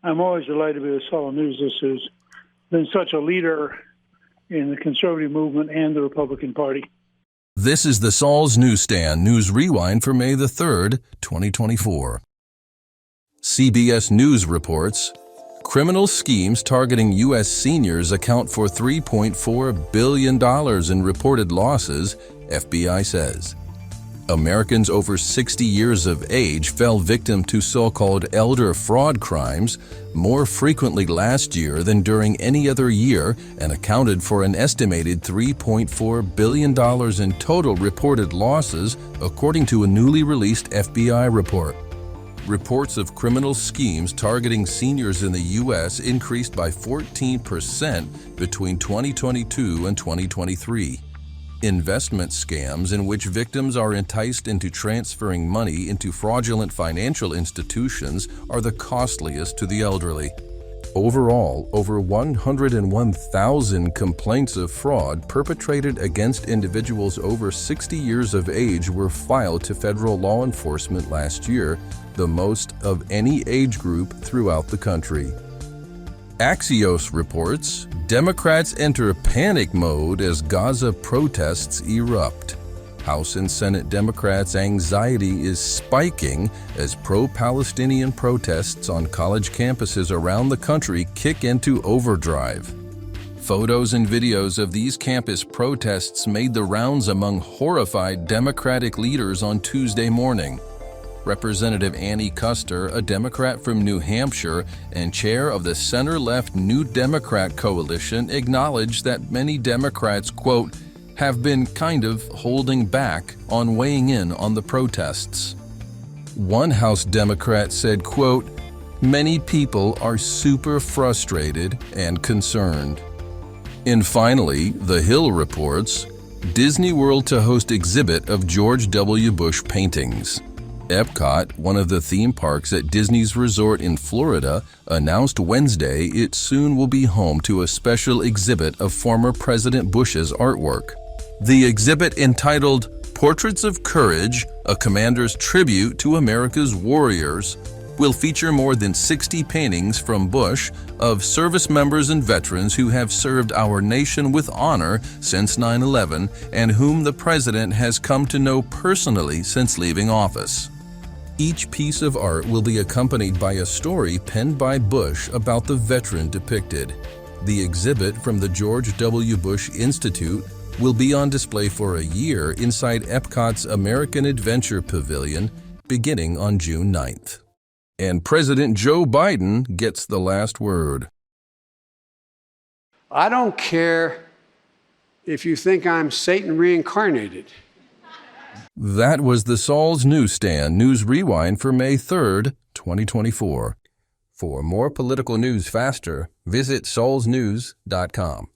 I'm always delighted to be with Saul News. This has been such a leader in the conservative movement and the Republican Party. This is the Saul's Newsstand News Rewind for May the 3rd, 2024. CBS News reports, criminal schemes targeting U.S. seniors account for $3.4 billion in reported losses, FBI says. Americans over 60 years of age fell victim to so-called elder fraud crimes more frequently last year than during any other year and accounted for an estimated $3.4 billion in total reported losses, according to a newly released FBI report. Reports of criminal schemes targeting seniors in the U.S. increased by 14% between 2022 and 2023. Investment scams in which victims are enticed into transferring money into fraudulent financial institutions are the costliest to the elderly. Overall, over 101,000 complaints of fraud perpetrated against individuals over 60 years of age were filed to federal law enforcement last year, the most of any age group throughout the country. Axios reports, Democrats enter panic mode as Gaza protests erupt. House and Senate Democrats' anxiety is spiking as pro-Palestinian protests on college campuses around the country kick into overdrive. Photos and videos of these campus protests made the rounds among horrified Democratic leaders on Tuesday morning. Representative Annie Kuster, a Democrat from New Hampshire and chair of the center-left New Democrat coalition, acknowledged that many Democrats, quote, have been kind of holding back on weighing in on the protests. One House Democrat said, quote, many people are super frustrated and concerned. And finally, The Hill reports, Disney World to host exhibit of George W. Bush paintings. Epcot, one of the theme parks at Disney's resort in Florida, announced Wednesday it soon will be home to a special exhibit of former President Bush's artwork. The exhibit, entitled Portraits of Courage, a Commander's Tribute to America's Warriors, will feature more than 60 paintings from Bush of service members and veterans who have served our nation with honor since 9/11 and whom the President has come to know personally since leaving office. Each piece of art will be accompanied by a story penned by Bush about the veteran depicted. The exhibit from the George W. Bush Institute will be on display for a year inside Epcot's American Adventure Pavilion beginning on June 9th. And President Joe Biden gets the last word. I don't care if you think I'm Satan reincarnated. That was the Saul's Newsstand News Rewind for May 3rd, 2024. For more political news faster, visit saulsnews.com.